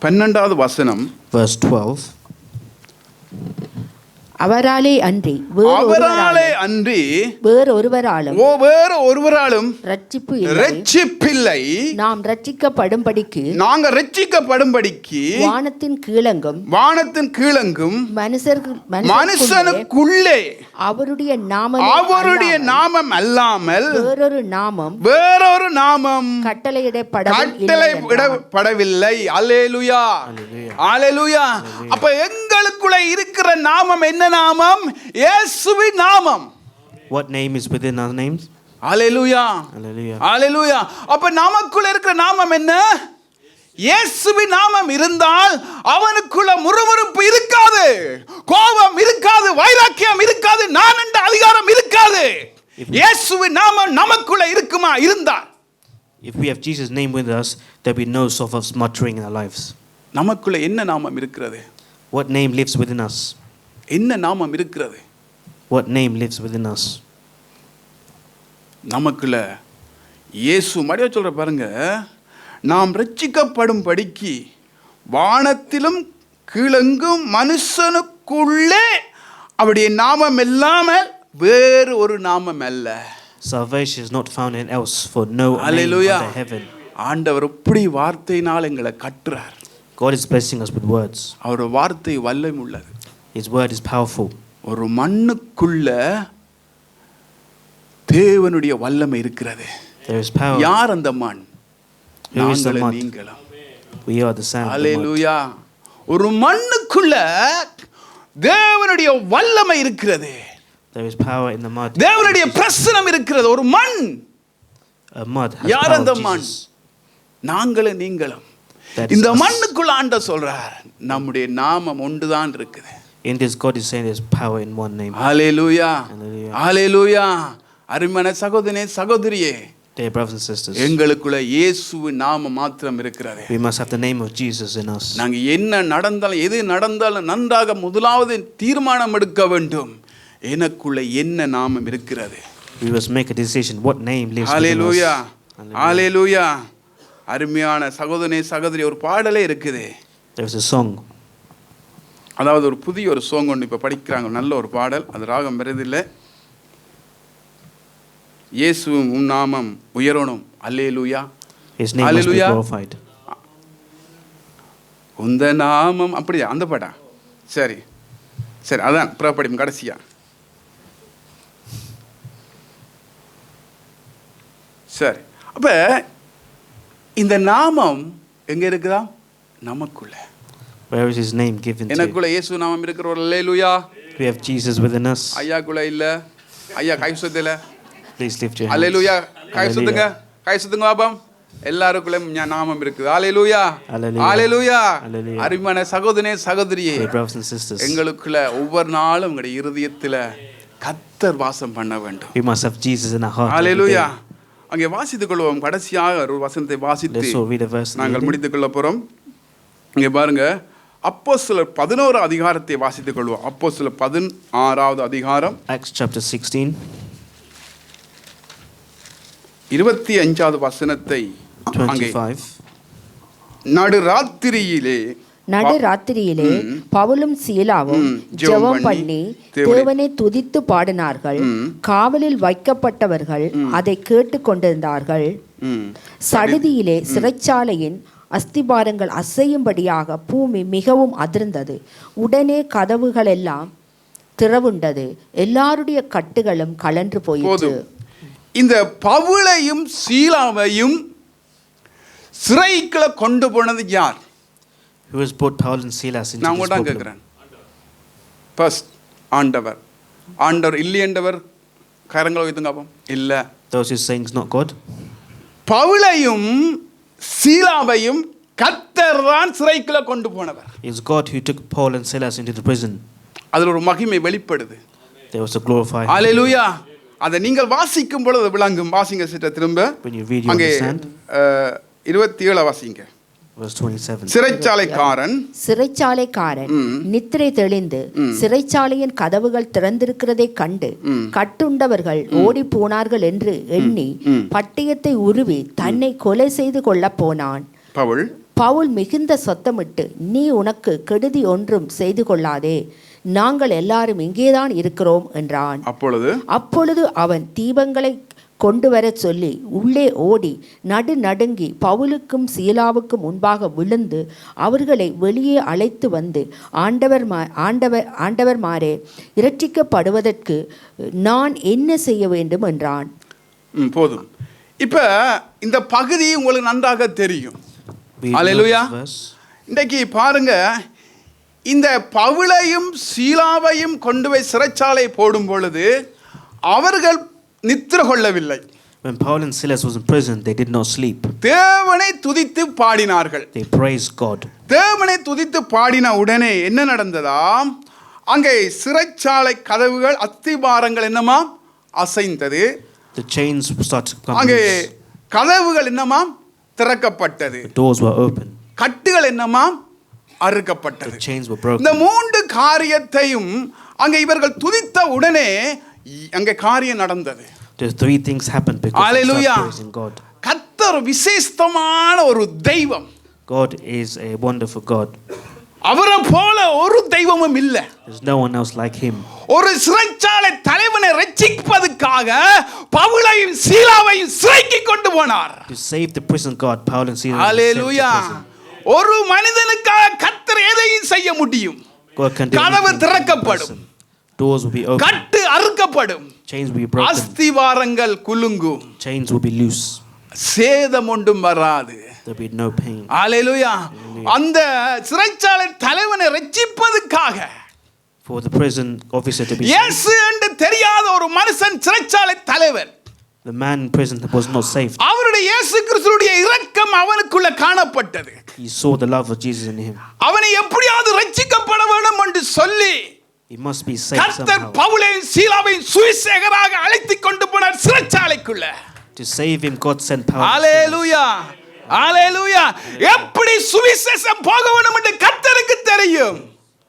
பன்னெண்டாவது வசனம். Verse 12. அவராலே அன்றி அவராலே அன்றி வேறொருவராலும் வேறு ஒருவராலும் ரட்சிப்பு இல்லை. ரட்சிப்பில்லை. நாம் ரட்சிக்கப்படும்படிக்கு நாங்கள் ரட்சிக்கப்படும்படிக்கு வானத்தின் கீழங்கும் வானத்தின் மனுஷனுக்குள்ளே அவருடைய நாமம் அல்லாமல் வேறொரு நாமம் கட்டளையிடப்படவில்லை. அல்லேலூயா. அல்லேலூயா. அப்ப எங்களுக்குள்ள இருக்கிற நாமம் என்ன நாமம்? இயேசுவின் நாமம். What name is within our names? Hallelujah. Hallelujah. அல்லேலூயா. அப்ப நமக்குள்ள இருக்கிற நாமம் என்ன? இயேசுவின் நாமம் இருந்தால் அவனுக்குள்ள முறுமுறுப்பு இருக்காது, கோபம் இருக்காது, வைராக்கியம் இருக்காது, நான் இயேசுவின் நாமம் நமக்குள்ள இருக்குமா இருந்தால் If we have Jesus' name with us, there'll be no sort of muttering in our lives. நமக்குள்ள என்ன நாமம் இருக்கிறது? What name lives within us? என்ன நாமம் இருக்கிறது? What name lives within us? நமக்குள்ள இயேசு மரியா சொல்ற பாருங்க, நாம் ரட்சிக்கப்படும் படிக்கு வானத்திலும் கீழெங்கும் மனுஷனுக்குள்ளே அவருடைய நாமம் இல்லாமல் வேறு ஒரு நாமம் அல்ல. Salvation is not found in else, for no name Hallelujah. under heaven. ஆண்டவர் இப்படி வார்த்தையினால் எங்களை கட்டுறார். God is blessing us with words. அவருடைய வார்த்தை வல்லமை உள்ளது. His word is powerful. ஒரு மண்ணுக்குள்ள தேவனுடைய வல்லமை இருக்கிறது. There is power. யார் அந்த மண்? Who is the நாங்களும் mud? நீங்களும். We are the sand. of the mud. அல்லேலூயா. ஒரு மண்ணுக்குள்ள தேவனுடைய வல்லமை இருக்கிறது. There is power in the mud. தேவனுடைய பிரசன்னம் இருக்கிறது. ஒரு மண். A mud has யார் power அந்த of மண்? Jesus. நாங்களும் நீங்களும். That is இந்த us. மண்ணுக்குள்ள ஆண்டவர் சொல்றார், நம்முடைய நாமம் ஒன்றுதான் இருக்குது. In this, God is saying there's power in one name. Hallelujah. Hallelujah. ஹalleluya. அருமையான சகோதரனே சகோதரியே, Dear brothers and sisters, எங்களுக்குள்ள இயேசுவின் நாமம் மாத்திரம் இருக்கிறது. we must have the name of Jesus in us. நாங்க என்ன நடந்தாலும் எது நடந்தாலும் நன்றாக முதலாவது தீர்மானம் எடுக்க வேண்டும், எனக்குள்ள என்ன நாமம் இருக்கிறது. We must make a decision what name lives within hallelujah. us. ஹalleluya. அருமையான சகோதரனே சகோதரி, ஒரு பாடலே இருக்குது. There is a song. அதாவது ஒரு புதிய ஒரு சாங் ஒன்று இப்போ படிக்கிறாங்க, நல்ல ஒரு பாடல், அது ராகம் வருதில்லை. இயேசுவும் உன் நாமம் உயரணும், அல்லேலூயா. His name must be Hallelujah. glorified. உந்த நாமம், அப்படியா அந்த பாட்டா? சரி சரி, அதான் புறப்படும் கடைசியா. சரி, அப்ப இந்த நாமம் எங்க இருக்குதா? நமக்குள்ள. Where is his name given to? எனக்குள்ள இயேசு நாமம் இருக்கிற ஒரு அல்லேலூயா. We have Jesus within us. ஐயாக்குள்ள இல்ல, ஐயா கை சுத்தல. Please lift your hands. அல்லேலூயா. கை சுத்துங்க, Hallelujah. கை சுத்துங்க பாபம். எல்லாருக்குள்ளேயும் நாமம் இருக்குது. அல்லேலூயா. Hallelujah. அல்லேலூயா. Hallelujah. அருமையான சகோதரனே சகோதரியே, Dear brothers and sisters, எங்களுக்குள்ள ஒவ்வொரு நாளும் உங்களுடைய இருதயத்துல கர்த்தர் வாசம் பண்ண வேண்டும். we must have Jesus in our heart. every hallelujah. day. அங்கே வாசித்துக் கொள்வோம். கடைசியாக ஒரு வசனத்தை வாசித்து Let's all read a verse. நாங்கள் முடித்துக் கொள்ள போறோம். இங்கே பாருங்க, அப்போஸ்தலர் 11 அதிகாரத்தை வாசித்துக் கொள்வோம். அப்போஸ்தலர் 16வது அதிகாரம் Acts chapter 16, 25வது வசனத்தை அங்கே 25. நடுராத்திரியிலே நடுராத்திரியிலே பவுலும் சீலாவும் ஜெபம் பண்ணி தேவனை துதித்து பாடினார்கள். காவலில் வைக்கப்பட்டவர்கள் அதை கேட்டு கொண்டிருந்தார்கள். சடுதியிலே சிறைச்சாலையின் அஸ்திபாரங்கள் அசையும்படியாக பூமி மிகவும் அதிர்ந்தது. உடனே கதவுகள் எல்லாம் திறவுண்டது. எல்லாருடைய கட்டுகளும் கலன்று போயிற்று. இந்த பவுலையும் சீலாவையும் சிறைக்குள்ள கொண்டு போனது யார்? Who has brought Paul and Silas into நான் this கூட problem? கேட்கிறேன். ஃபர்ஸ்ட் ஆண்டவர். ஆண்டவர் இல்லையண்டவர் கரங்களை வைத்துங்க பாப்போம். இல்ல. Those who saying is not God. பவுலையும் சீலாவையும் கர்த்தர் தான் சிறைக்குள்ள கொண்டு போனவர். It's God who took Paul and Silas into the prison. அதுல ஒரு மகிமை வெளிப்படுது. There was a glorified. அல்லேலூயா. அதை நீங்கள் வாசிக்கும் பொழுது விளங்கும். வாசிங்க சிட்ட திரும்ப. When you read, you அங்கே understand. 27 வாசிங்க. Verse 27. சிறைச்சாலைக்காரன் நித்திரை தெளிந்து சிறைச்சாலையின் கதவுகள் திறந்திருக்கிறதை கண்டு கட்டுண்டவர்கள் ஓடி போனார்கள் என்று எண்ணி பட்டயத்தை உருவி தன்னை கொலை செய்து கொள்ள போனான். பவுல் மிகுந்த சத்தமிட்டு, நீ உனக்கு கெடுதி ஒன்றும் செய்து கொள்ளாதே, நாங்கள் எல்லாரும் இங்கேதான் இருக்கிறோம் என்றான். அப்பொழுது அவன் தீபங்களை கொண்டு வர சொல்லி உள்ளே ஓடி நடுநடுங்கி பவுலுக்கும் சீலாவுக்கும் முன்பாக விழுந்து அவர்களை வெளியே அழைத்து வந்து, ஆண்டவர்மாரே, இரட்சிக்கப்படுவதற்கு நான் என்ன செய்ய வேண்டும் என்றான். போதும். இப்ப இந்த பகுதி உங்களுக்கு நன்றாக தெரியும். அல்லேலூயா. இன்றைக்கு பாருங்க, இந்த பவுலையும் சீலாவையும் கொண்டு போய் சிறைச்சாலை போடும் பொழுது அவர்கள் நித்திர கொள்ளவில்லை. When Paul and Silas was in prison, they did not sleep. தேவனை துதித்து பாடினார்கள். They praised God. தேவனை துதித்து பாடின உடனே என்ன நடந்ததாம்? அங்கே சிறைச்சாலை கதவுகள் அஸ்திபாரங்கள் என்னமா அசைந்தது. The chains started to come அங்கே loose. கதவுகள் என்னமாம் திறக்கப்பட்டது. The doors were open. கட்டுகள் என்னமாம் அறுக்கப்பட்டது. The chains were இந்த broken. மூன்று காரியத்தையும் அங்கே இவர்கள் துதித்த உடனே அங்கே காரியம் நடந்தது. The three things happened because they Hallelujah. started praising God. கர்த்தர் விசேஷமான ஒரு தெய்வம். God is a wonderful God. அவரை போல ஒரு தெய்வமும் இல்லை. There's no one else like him. ஒரு சிறைச்சாலை தலைவனை ரட்சிப்பதற்காக பவுலையும் சீலாவையும் சிறைக்கு கொண்டு போனார். To save the prison guard, Paul and Silas. ஹalleluya. ஒரு மனிதனுக்காக கர்த்தர் எதையும் செய்ய முடியும். God can do கதவு anything for a திறக்கப்படும். person. Doors will be open. Cut அறுக்கப்படும். Chains will be broken. அஸ்திவாரங்கள் குலுங்கும். Chains will be loose. சேதம் ஒன்றும் வராது. There'll be no pain. ஹalleluya. அந்த சிறைச்சாலை தலைவனை ரட்சிப்பதற்காக For the prison officer to be saved. இயேசு என்று தெரியாத ஒரு மனுஷன் சிறைச்சாலை தலைவர். The man in prison was not saved. அவருடைய இயேசு கிறிஸ்துவுடைய இரக்கம் அவனுக்குள்ள காணப்பட்டது. He saw the love of Jesus in him. அவனை எப்படியாவது ரட்சிக்கப்பட வேண்டும் என்று சொல்லி He must be saved கர்த்தர் somehow. பவுலையும் சீலாவையும் சுவிசேஷகராக அழைத்துக் கொண்டு போனார் சிறைச்சாலைக்குள்ள. To save him, God sent Paul. ஹalleluya. ஹalleluya. எப்படி சுவிசேஷம் போக வேண்டும் என்று கர்த்தருக்கு தெரியும்.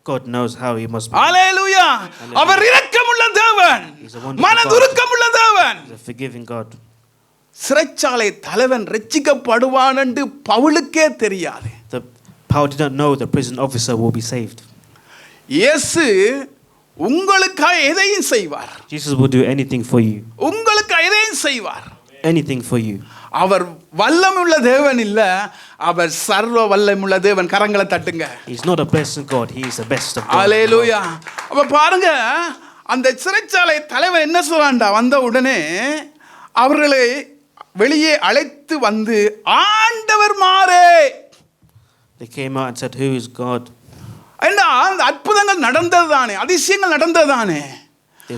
God knows how he must be. ஹalleluya. அவர் இரக்கமுள்ள தேவன். மனதுருக்கமுள்ள தேவன். He's a forgiving God. சிறைச்சாலை தலைவன் ரட்சிக்கப்படுவான் என்று பவுலுக்கே தெரியாது. Paul did not know the prison officer will be saved. இயேசு உங்களுக்காக எதையும் செய்வார். Jesus will do anything for you. உங்களுக்காக எதையும் செய்வார். Anything for you. அவர் வல்லமுள்ள தேவன் இல்ல, அவர் சர்வ வல்லமுள்ள தேவன். கரங்களை தட்டுங்க. He's not a blessed God, he is the best of God. ஹalleluya. அப்ப பாருங்க, அந்த சிறைச்சாலை தலைவன் என்ன சொல்றான்டா, வந்த உடனே அவர்களை வெளியே அழைத்து வந்து ஆண்டவர் மாறே. They came out and said, who is God? ஏண்டா அந்த அற்புதங்கள் நடந்ததுதானே, அதிசயங்கள் நடந்ததுதானே. They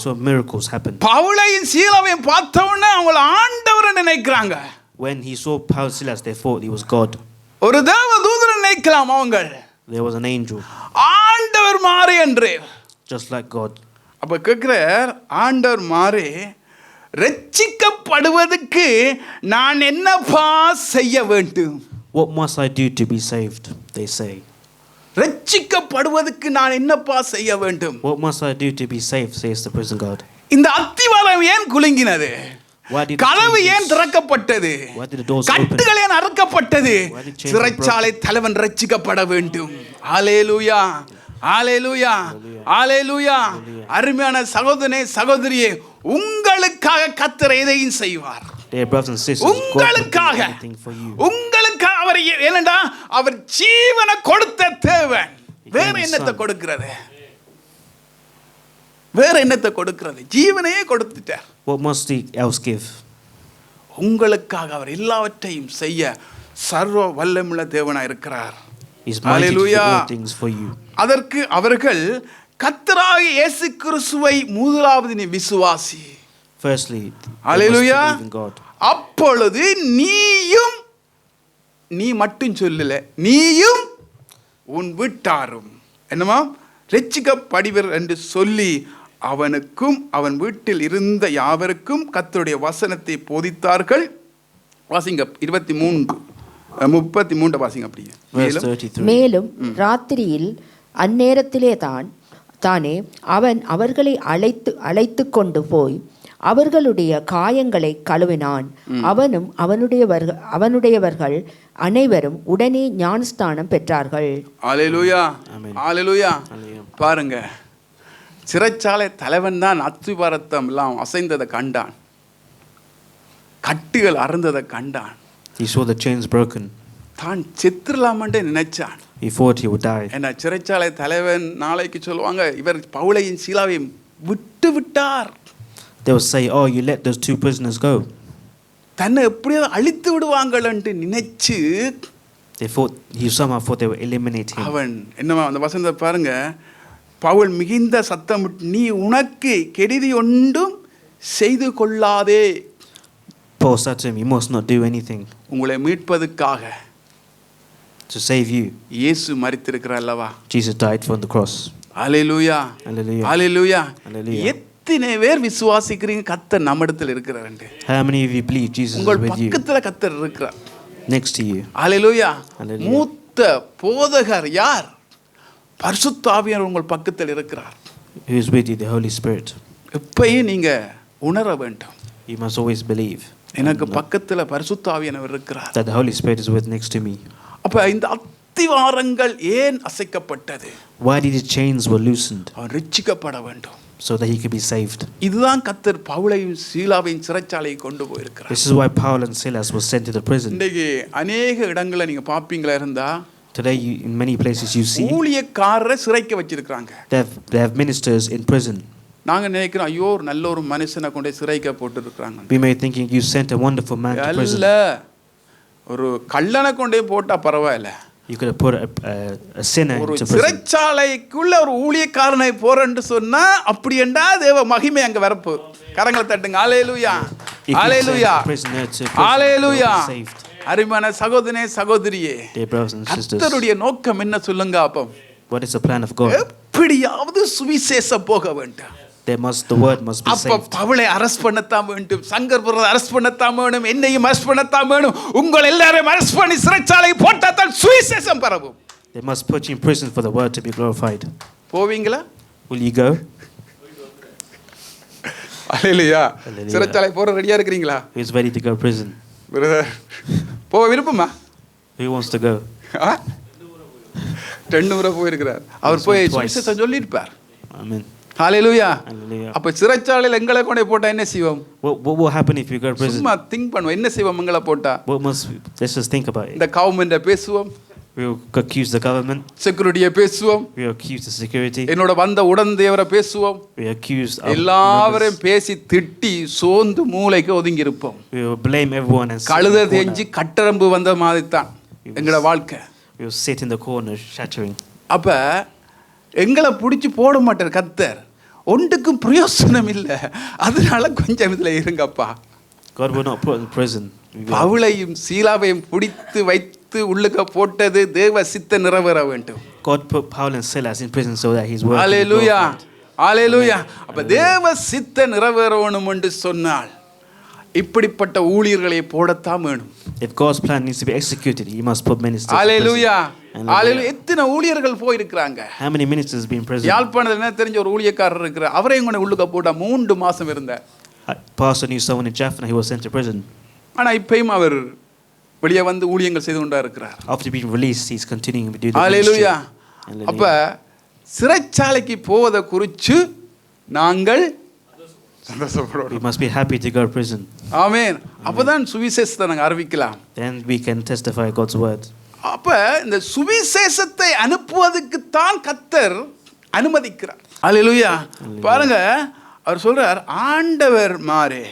saw miracles happen. பவுலையும் சீலாவையும் பார்த்த உடனே அவங்க ஆண்டவரை நினைக்கிறாங்க. When he saw Paul and Silas, they thought he was God. ஒரு தேவ தூதரை நினைக்கலாம் அவங்க. There was an angel. ஆண்டவர் மாறே என்று. Just like God. அப்ப கேக்குறார், ஆண்டவர் மாறே ரட்சிக்கப்படுவதற்கு நான் என்னப்பா செய்ய வேண்டும்? What must I do to be saved? They say. ரட்சிக்கப்படுவதற்கு நான் என்னப்பா செய்ய வேண்டும்? What must I do to be saved? Says the prison guard. இந்த அத்திவாரம் ஏன் குலுங்கினது? Why did கதவு ஏன் திறக்கப்பட்டது? Why did the doors open? கட்டுகள் ஏன் அறுக்கப்பட்டது? Why did chains சிறைச்சாலை தலைவன் ரட்சிக்கப்பட வேண்டும். ஹalleluya. ஹalleluya. ஹalleluya. அருமையான சகோதரனே சகோதரியே, உங்களுக்காக கர்த்தர் எதையும் செய்வார். Dear brothers and sisters, God will do உங்களுக்காக anything for you. உங்களுக்காக அவர் ஏனண்டா அவர் ஜீவனை கொடுத்த தேவன். வேற என்னத்தை கொடுக்கிறது? வேற என்னத்தை கொடுக்கிறது? ஜீவனையே கொடுத்துட்டார். What must he else give? உங்களுக்காக அவர் எல்லாவற்றையும் செய்ய சர்வ வல்லமுள்ள தேவனாய் இருக்கிறார். He's mighty to do Hallelujah. all things for you. அதற்கு அவர்கள் கர்த்தராகிய இயேசு கிறிஸ்துவை முதலாவது நீ விசுவாசி. Firstly, Hallelujah. believe in God. அப்பொழுது நீயும், நீ மட்டும் சொல்லல, நீயும் உன் வீட்டாரும் என்னமா ரட்சிக்கப்படுவர் என்று சொல்லி அவனுக்கும் அவன் வீட்டில் இருந்த யாவருக்கும் கர்த்தருடைய வசனத்தை போதித்தார்கள். வாசிங்க 33 வாசிங்க அப்படியே. Verse 33. மேலும் ராத்திரியில் அந்நேரத்திலே தானே அவன் அவர்களை அழைத்து கொண்டு போய் அவர்களுடைய காயங்களை கழுவினான். அவனும் அவனுடையவர்கள் அனைவரும் உடனே ஞானஸ்தானம் பெற்றார்கள். ஹalleluya. ஹalleluya. பாருங்க, சிறைச்சாலை தலைவன் தான் அத்திவாரத்தம் எல்லாம் அசைந்ததை கண்டான், கட்டுகள் அறுந்ததை கண்டான். He saw the chains broken. தான் செத்துலாமண்டே நினைச்சான். He thought he would die. என்ன சிறைச்சாலை தலைவன் நாளைக்கு சொல்லுவாங்க, இவர் பவுலையும் சீலாவையும் விட்டு விட்டார். They will say, oh, you let those two prisoners go. தன்னை எப்படியாவது அழித்து விடுவாங்கள்னு நினைச்சு He somehow thought they would eliminate him. அவன் என்னமா அந்த வசனத்தை பாருங்க, பவுல் மிகுந்த சத்தம், நீ உனக்கு கெடுதி ஒன்றும் செய்து கொள்ளாதே. Paul said to him, you must not do anything. உங்களை மீட்பதற்காக To save you, இயேசு மரித்திருக்கிறார் அல்லவா? Jesus died on the cross. Hallelujah. Hallelujah. Hallelujah. Hallelujah. எத்தனை பேர் விசுவாசிக்கிறீங்க கர்த்தர் நம்மிடத்தில் இருக்கிறார்? How many of you believe Jesus is உங்கள் with you, பக்கத்துல கர்த்தர் இருக்கிறார். next to you? Hallelujah. Hallelujah. மூத்த போதகர் யார்? பரிசுத்த ஆவியானவர் உங்கள் பக்கத்தில் இருக்கிறார். Who is with you? The Holy Spirit. எப்பயும் நீங்க உணர வேண்டும், You must always believe எனக்கு பக்கத்துல பரிசுத்த ஆவியானவர் இருக்கிறார். that the Holy Spirit is with next to me. அப்ப இந்த அத்திவாரங்கள் ஏன் அசைக்கப்பட்டது? Why did the chains were loosened? அவன் ரட்சிக்கப்பட வேண்டும். So that he could be saved. இதுதான் கர்த்தர் பவுலையும் சீலாவையும் சிறைச்சாலையை கொண்டு போயிருக்கிறார். This is why Paul and Silas were sent to the prison. இன்னைக்கு அநேக இடங்களை நீங்க பாப்பீங்களா இருந்தா, Today, in many places you see ஊழியக்காரரை சிறைக்கு வச்சிருக்காங்க. they have ministers in prison. நாங்க நினைக்கிறோம், ஐயோ ஒரு நல்ல ஒரு மனுஷனை கொண்டு சிறைக்கு போட்டு இருக்காங்க. We may thinking you sent a wonderful man to prison. இல்ல, ஒரு கள்ளனை கொண்டே போட்டா பரவாயில்ல. You could have put a sinner ஒரு into prison. சிறைச்சாலைக்குள்ள ஒரு ஊழியக்காரனை போறேன்னு சொன்னா அப்படி என்றா தேவ மகிமை அங்க வரப்பு. கரங்களை தட்டுங்க. ஹalleluya. If you hallelujah. send a prisoner to prison, hallelujah. you'll be saved. அருமையான சகோதரனே சகோதரியே, Dear brothers and sisters, கர்த்தருடைய நோக்கம் என்ன சொல்லுங்க அப்போ? what is the plan of God? எப்படியாவது சுவிசேஷம் போக வேண்டும். The word must be அப்ப saved. பவுலை அரெஸ்ட் பண்ணத்தான் வேண்டும், சங்கர் பிரதர் அரெஸ்ட் பண்ணத்தான் வேணும், என்னையும் அரெஸ்ட் பண்ணத்தான் வேணும். உங்கள் எல்லாரையும் அரெஸ்ட் பண்ணி சிறைச்சாலை போட்டாதான் சுவிசேஷம் பரவும். They must put you in prison for the word to be glorified. போவீங்களா? Will you go? Hallelujah. Hallelujah. சிறைச்சாலை போற ரெடியா இருக்கீங்களா? Who is ready to go to prison? Brother போக விருப்பமா? Who wants to go? 2 முறை போயிருக்கிறார். அவர் போய் சுவிசேஷம் சொல்லியிருப்பார். Amen. ஹalleluya. Hallelujah. அப்ப சிறைச்சாலையில எங்களை கொண்டே போட்டா என்ன செய்வோம்? What will happen if you go to prison? சும்மா திங்க் பண்ணுவோம், என்ன செய்வோம் எங்களை போட்டா? Let's just think about it. இந்த கவர்மெண்ட பேசுவோம், We will accuse the government. செக்யூரிட்டியை பேசுவோம், We will accuse the security. என்னோட வந்த உடந்தையவரை பேசுவோம், We accuse our எல்லாவரையும் members. பேசி திட்டி சோர்ந்து மூளைக்கு ஒதுங்கி இருப்போம். We will blame everyone and sit in கழுதை the corner. தெஞ்சி கட்டரம்பு வந்த மாதிரி தான் எங்களோட வாழ்க்கை. We will sit in the corner shattering. அப்ப எங்களை பிடிச்சி போட மாட்டார் கர்த்தர், ஒன்றுக்கும் பிரயோசனம் இல்லை, அதனால கொஞ்சம் இதுல இருங்கப்பா. God will not put in prison. பவுலையும் சீலாவையும் பிடித்து வைத்து உள்ளுக்க போட்டது தேவ சித்த நிறைவேற வேண்டும். God put Paul and Silas in prison so that his word can be hallelujah. glorified. ஹalleluya. அப்ப தேவ சித்த நிறைவேறணும் என்று சொன்னால் இப்படிப்பட்ட ஊழியர்களை போடத்தான் வேணும். If God's plan needs to be executed, he must put ministers in hallelujah. prison. ஹalleluya. எத்தனை ஊழியர்கள் போயிருக்காங்க. How many ministers have been in prison? யாழ்ப்பாணத்துல என்ன தெரிஞ்ச ஒரு ஊழியக்காரர் இருக்கிறார், அவரையும் கொண்டு உள்ளுக்க போட்டா 3 மாசம் இருந்தார். Pastor knew someone in Jaffna who was sent to prison. ஆனா இப்பயும் அவர் வெளியே வந்து ஊழியங்கள் செய்து கொண்டா இருக்கிறார். After being released, he's continuing to do the hallelujah. ministry. அப்ப சிறைச்சாலைக்கு போவதை குறித்து நாங்கள் சந்தோஷப்படுறோம். We must be happy to go to prison. ஆமென். அப்பதான் சுவிசேஷத்தை நாங்க அறிவிக்கலாம். Then we can testify God's word. அப்ப இந்த சுவிசேஷத்தை அனுப்புவதற்கு தான் கர்த்தர் அனுமதிக்கிறார். ஹalleluya. பாருங்க, அவர் சொல்றார், ஆண்டவர் மாரே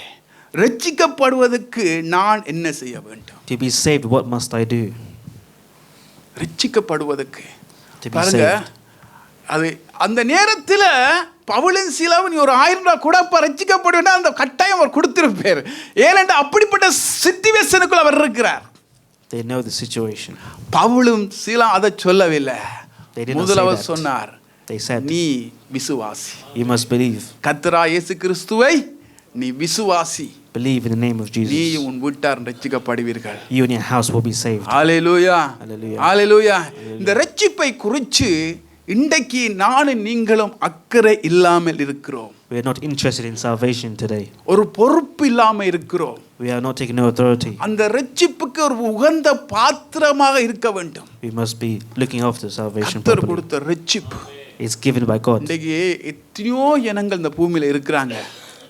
ரட்சிக்கப்படுவதற்கு நான் என்ன செய்ய வேண்டும்? To be saved, what must I do? ரட்சிக்கப்படுவதற்கு To be பாருங்க, saved. அது அந்த நேரத்தில் பவுலின் சீலாவின் ஒரு 1000 ரூபாய் கூட ரட்சிக்கப்படுவேன்னா அந்த கட்டாயம் அவர் கொடுத்திருப்பார். ஏனென்றால் அப்படிப்பட்ட சிச்சுவேஷனுக்குள் அவர் இருக்கிறார். They know the situation. பவுலும் சீலா அதை சொல்லவில்லை. They did not say முதலாவது that. சொன்னார், They said, நீ விசுவாசி, you must believe. கர்த்தராகிய இயேசு கிறிஸ்துவை நீ விசுவாசி, Believe in the name of நீ Jesus. உன் வீட்டார் ரட்சிக்கப்படுவீர்கள். You and your house will be saved. Hallelujah. Hallelujah. ஹalleluya. இந்த ரட்சிப்பை குறித்து இன்றைக்கு நானும் நீங்களும் அக்கறை இல்லாமல் இருக்கிறோம். We are not interested in salvation today. ஒரு பொறுப்பு இல்லாம இருக்கிறோம். We are not taking no authority. அந்த ரட்சிப்புக்கு ஒரு உகந்த பாத்திரமாக இருக்க வேண்டும். We must be looking after salvation கர்த்தர் properly. கொடுத்த ரட்சிப்பு It's given by God. இன்றைக்கு எத்தனையோ ஜனங்கள் இந்த பூமியில இருக்கிறாங்க.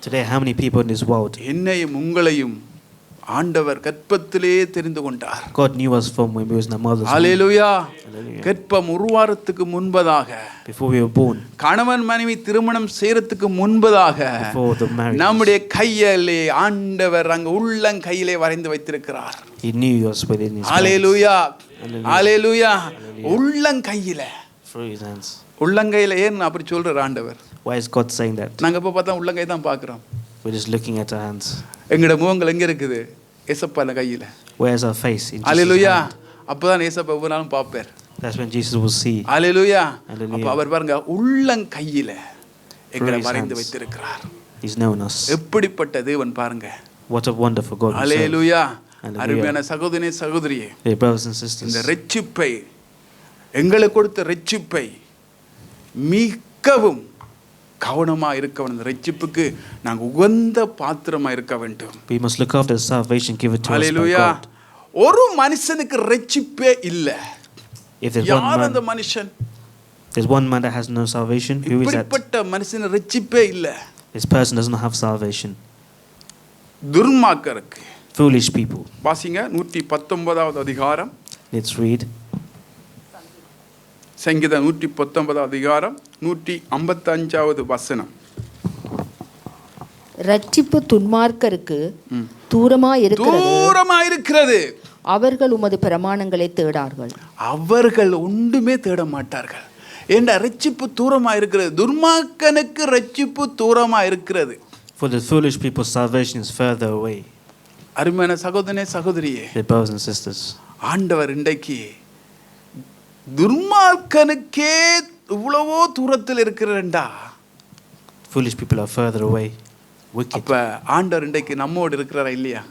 Today, how many people in this world? என்னையும் உங்களையும் ஆண்டவர் கற்பத்திலே தெரிந்து கொண்டார். God knew us from when we was in our mother's womb. Hallelujah. Hallelujah. கற்பம் உருவாரத்துக்கு முன்பதாக, Before we were born, கணவன் மனைவி திருமணம் செய்யறதுக்கு முன்பதாக before the marriage, நம்முடைய கையிலே ஆண்டவர் அங்க உள்ளங்கையிலே வரைந்து வைத்திருக்கிறார். He knew us within His hands. Hallelujah. Hallelujah. Hallelujah. உள்ளங்கையில, Through His hands. உள்ளங்கையில ஏன் அப்படி சொல்றார் ஆண்டவர்? Why is God saying that? நாங்க இப்ப பார்த்தா உள்ளங்கை தான் பார்க்கிறோம். We're just looking at our hands. எங்கட முகங்கள் எங்க இருக்குது? ஏசப்பா கையில. Where's our face? In Jesus' hallelujah. hand. அப்பதான் ஏசப்பா ஒவ்வொரு நாளும் பார்ப்பார். That's when Jesus will see. Hallelujah. Hallelujah. அப்ப அவர் பாருங்க உள்ளங்கையில எங்களை Through his வரைந்து hands. வைத்திருக்கிறார். He's known us. எப்படிப்பட்ட தேவன் பாருங்க. What a wonderful God we serve. Hallelujah. Hallelujah. அருமையான சகோதரனே சகோதரியே, Dear brothers and இந்த sisters, இரட்சிப்பை எங்களுக்கு கொடுத்த இரட்சிப்பை மிகவும் கவனமா இருக்க வேண்டும். இந்த இரட்சிப்புக்கு நாங்க உகந்த பாத்திரமா இருக்க வேண்டும். we must look after the salvation given to us by hallelujah. God. ஒரு மனுஷனுக்கு இரட்சிப்பே இல்ல. If there's யார் one அந்த man, மனுஷன்? there's one man that has no salvation, who is that? இப்படிப்பட்ட மனுஷனுக்கு இரட்சிப்பே இல்ல. This person does not have salvation. துர்மார்க்கருக்கு. Foolish people. வாசிங்க 119வது அதிகாரம். Let's read. சங்கீதம் 119வது அதிகாரம் 155வது வசனம். ரட்சிப்பு துன்மார்க்கருக்கு தூரமா இருக்கிறது. அவர்கள் உமது பிரமாணங்களை தேடார்கள். அவர்கள் ஒன்றுமே தேட மாட்டார்கள். ஏண்டா ரட்சிப்பு தூரமா இருக்கிறது. துர்மார்க்கனுக்கு ரட்சிப்பு தூரமா இருக்கிறது. For the foolish people, salvation is further away. அருமையான சகோதரனே சகோதரியே, Dear brothers and sisters, ஆண்டவர் இன்றைக்கு துர்மார்க்கனுக்கே இவ்வளவோ தூரத்தில் இருக்கிறேன்டா. foolish people are further away. Wicked. அப்ப ஆண்டவர் இன்றைக்கு நம்மோடு இருக்கிறாரா இல்லையா?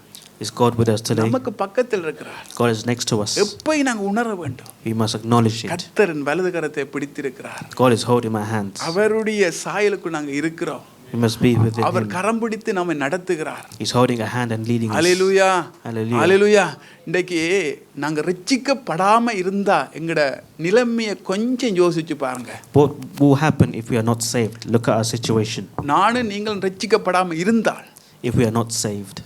Is God with us today? நமக்கு பக்கத்தில் இருக்கிறார். God is next to us. எப்பை நாங்க உணர வேண்டும். We must acknowledge it. கர்த்தரின் வலது கரத்தை பிடித்திருக்கிறார். God is holding my hand. அவருடைய சாயலுக்கு நாங்க இருக்கிறோம். We must be with our Him. கரம் பிடித்து நம்மை நடத்துகிறார். He's holding a hand and leading us. Hallelujah. Hallelujah. ஹalleluya. இன்றைக்கு நாங்க ரட்சிக்கப்படாம இருந்தா எங்கட நிலைமையை கொஞ்சம் யோசிச்சு பாருங்க. What will happen if we are not saved? Look at our situation. நானும் நீங்களும் ரட்சிக்கப்படாம இருந்தால், If we are not saved,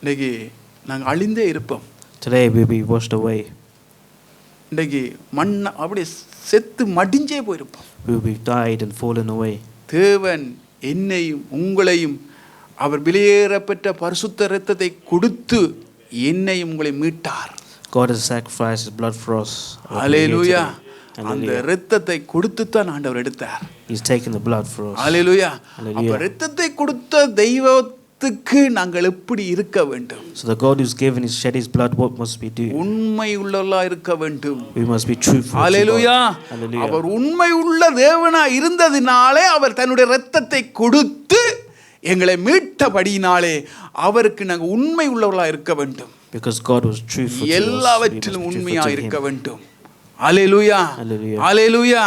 இன்னைக்கு நாங்க அழிந்தே இருப்போம். today we'll be washed away. இன்னைக்கு மண் அப்படியே செத்து மடிஞ்சே போயிருப்போம். We will be died and fallen away. தேவன் என்னையும் உங்களையும் அவர் வெளியேறப்பட்ட பரிசுத்த இரத்தத்தை கொடுத்து என்னையும் உங்களை மீட்டார். God has sacrificed His blood for us. ஹalleluya. அந்த Hallelujah. இரத்தத்தை கொடுத்து தான் ஆண்டவர் எடுத்தார். He's taken the blood for us. Hallelujah. Hallelujah. அப்ப இரத்தத்தை கொடுத்த தெய்வத்துக்கு நாங்கள் எப்படி இருக்க வேண்டும்? So the God who's given His shed His blood, what must we do? உண்மை உள்ளவர்களா இருக்க வேண்டும். We must be truthful to hallelujah. God. Hallelujah. அவர் உண்மை உள்ள தேவனா இருந்ததினாலே அவர் தன்னுடைய இரத்தத்தை கொடுத்து எங்களை மீட்டபடியினாலே அவருக்கு நாங்கள் உண்மை உள்ளவர்களா இருக்க வேண்டும். Because God was truthful to us, we must எல்லாவற்றிலும் be உண்மையா truthful to இருக்க Him. வேண்டும். ஹalleluya. Hallelujah. ஹalleluya.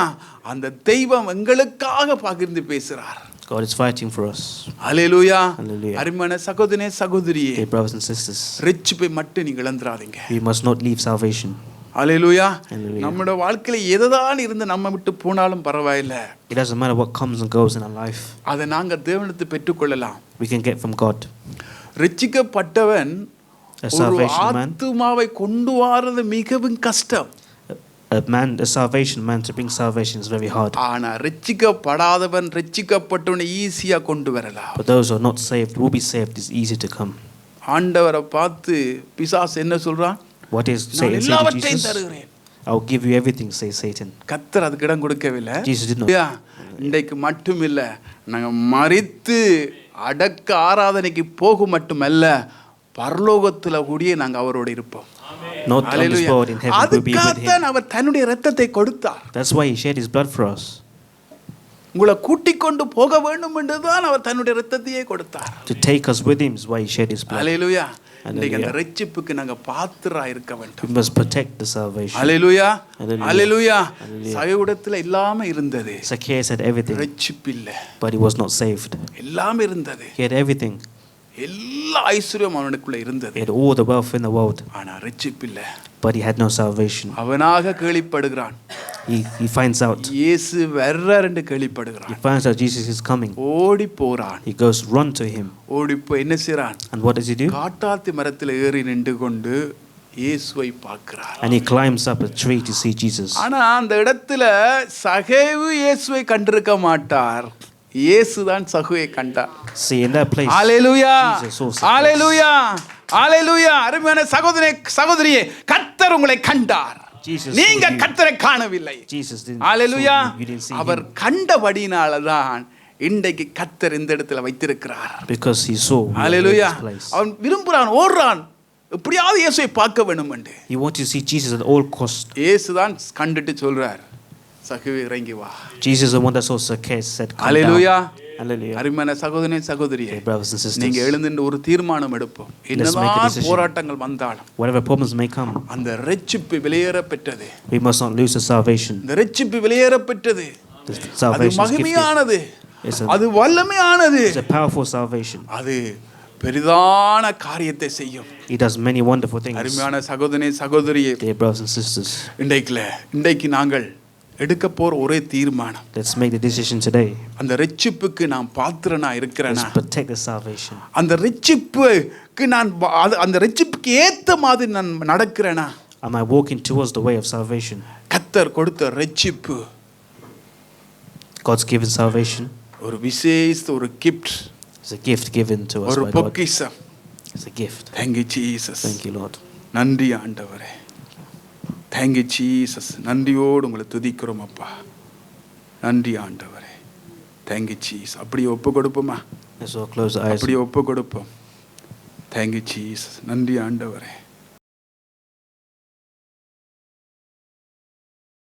அந்த தெய்வம் எங்களுக்காக பகிர்ந்து பேசுறார். God is fighting for us. Hallelujah. Hallelujah. அருமையான சகோதரனே சகோதரியே, Dear brothers and sisters, ரட்சிப்பை மட்டும் நீங்க இழந்துறாதீங்க. we must not leave salvation. Hallelujah. Hallelujah. நம்மளோட வாழ்க்கையில எததான் இருந்து நம்ம விட்டு போனாலும் பரவாயில்லை. It doesn't matter what comes and goes in our life. அதை நாங்க தேவனிடத்தை பெற்றுக்கொள்ளலாம். We can get from God. ரட்சிக்கப்பட்டவன் A ஒரு salvation man, ஆத்துமாவை கொண்டு வரது மிகவும் கஷ்டம். a salvation man, to bring salvation is very hard. ஆனா ரட்சிக்கப்படாதவன் ரட்சிக்கப்பட்டவனை ஈஸியா கொண்டு வரலாம். But those who are not saved, will be saved, is easy to come. ஆண்டவரை பார்த்து பிசாசு என்ன சொல்றான்? What is நான் Satan saying to எல்லாவற்றையும் Jesus? தருகிறேன். I'll give you everything, says Satan. கர்த்தர் அதுக்கு இடம் கொடுக்கவில்லை. Jesus did not. இன்றைக்கு மட்டும் இல்ல, நாங்க மரித்து அடக்க ஆராதனைக்கு போக மட்டுமல்ல, பரலோகத்துல கூடிய நாங்க அவரோட இருப்போம். Not on this world, in heaven we'll be with அதுக்காகத்தான் Him. அவர் தன்னுடைய இரத்தத்தை கொடுத்தார். That's why He shed His blood for us. உங்களை கூட்டிக் கொண்டு போக வேண்டும் என்றுதான் அவர் தன்னுடைய இரத்தத்தையே கொடுத்தார். To take us with Him is why He shed His blood. Hallelujah. Hallelujah. இன்னைக்கு அந்த ரட்சிப்புக்கு நாங்க பாத்திரா இருக்க வேண்டும். We must protect the salvation. Hallelujah. Hallelujah. Hallelujah. Hallelujah. சகோதரத்துல எல்லாமே இருந்தது. Zacchaeus had everything, ரட்சிப்பு இல்ல. but he was not saved. எல்லாமே இருந்தது. He had everything. எல்லா ஐஸ்வர்யம் அவனுக்குள்ள இருந்தது. He had all the wealth in the world, ஆனா ரட்சிப்பு இல்ல. but he had no salvation. அவனாக கேள்விப்படுகிறான். He finds out. இயேசு வர்றார் என்று He கேள்விப்படுகிறான். finds out Jesus is coming. ஓடி போறான். He goes run to Him. ஓடி போய் என்ன செய்றான்? And what does he do? காட்டாத்தி மரத்தில் ஏறி நின்று கொண்டு இயேசுவை பார்க்கிறார். And he climbs up a tree to see Jesus. ஆனா அந்த இடத்துல சகேவு இயேசுவை கண்டிருக்க மாட்டார். இயேசுதான் சகுவை கண்டார். See, in that place, hallelujah. Jesus saw Zacchaeus. ஹalleluya. ஹalleluya. அருமையான சகோதரனே சகோதரியே, கர்த்தர் உங்களை கண்டார். Jesus நீங்க saw you. கர்த்தரை காணவில்லை. Jesus didn't. Hallelujah. saw you. You didn't see our Him. கண்டபடினாலதான் இன்றைக்கு கர்த்தர் இந்த இடத்துல வைத்திருக்கிறார். Because he saw we were in hallelujah. this place. அவன் விரும்புறான், ஓடுறான், எப்படியாவது இயேசுவை பார்க்க வேண்டும் என்று. He wants to see Jesus at all cost. இயேசுதான் கண்டுட்டு சொல்றார், சகுவே இறங்கி வா. Jesus, the one that saw Zacchaeus, said, "Come hallelujah. down." Hallelujah. அருமையான சகோதரனே சகோதரியே, Dear brothers and sisters, நீங்க எழுந்து ஒரு தீர்மானம் எடுப்போம். make a என்னதான் decision. போராட்டங்கள் வந்தாலும் whatever problems may come, அந்த இரட்சிப்பு வெளியேற பெற்றது. we must not lose the salvation. இந்த இரட்சிப்பு வெளியேற பெற்றது. The அது salvation is gifted. மகிமையானது. It's அது வல்லமையானது. a powerful salvation. அது பெரிதான காரியத்தை செய்யும். He does many wonderful things. அருமையான சகோதரனே சகோதரியே, Dear brothers and sisters, இன்றைக்கு நாங்கள் எடுக்க போற ஒரே தீர்மானம், let's make the decision today. அந்த இரட்சிப்புக்கு நான் பாத்திரனா இருக்கிறேனா? Let's protect the salvation. அந்த இரட்சிப்புக்கு அந்த இரட்சிப்புக்கு ஏத்த மாதிரி நான் நடக்கிறேனா? Am I walking towards the way of salvation? கர்த்தர் கொடுத்த இரட்சிப்பு God's given salvation. ஒரு விசேஷ ஒரு gift, It's a gift given to us ஒரு by God. பொக்கிஷம். It's a gift. Thank you Jesus. Thank you, Lord. நன்றி ஆண்டவரே. Thank you Jesus. நன்றியோடு உங்களை துதிக்கிறோம் அப்பா. நன்றி ஆண்டவரே. Thank you Jesus. அப்படியே ஒப்பு கொடுப்போமா? Let's all close our eyes. அப்படியே ஒப்பு கொடுப்போம். Thank you Jesus. நன்றி ஆண்டவரே.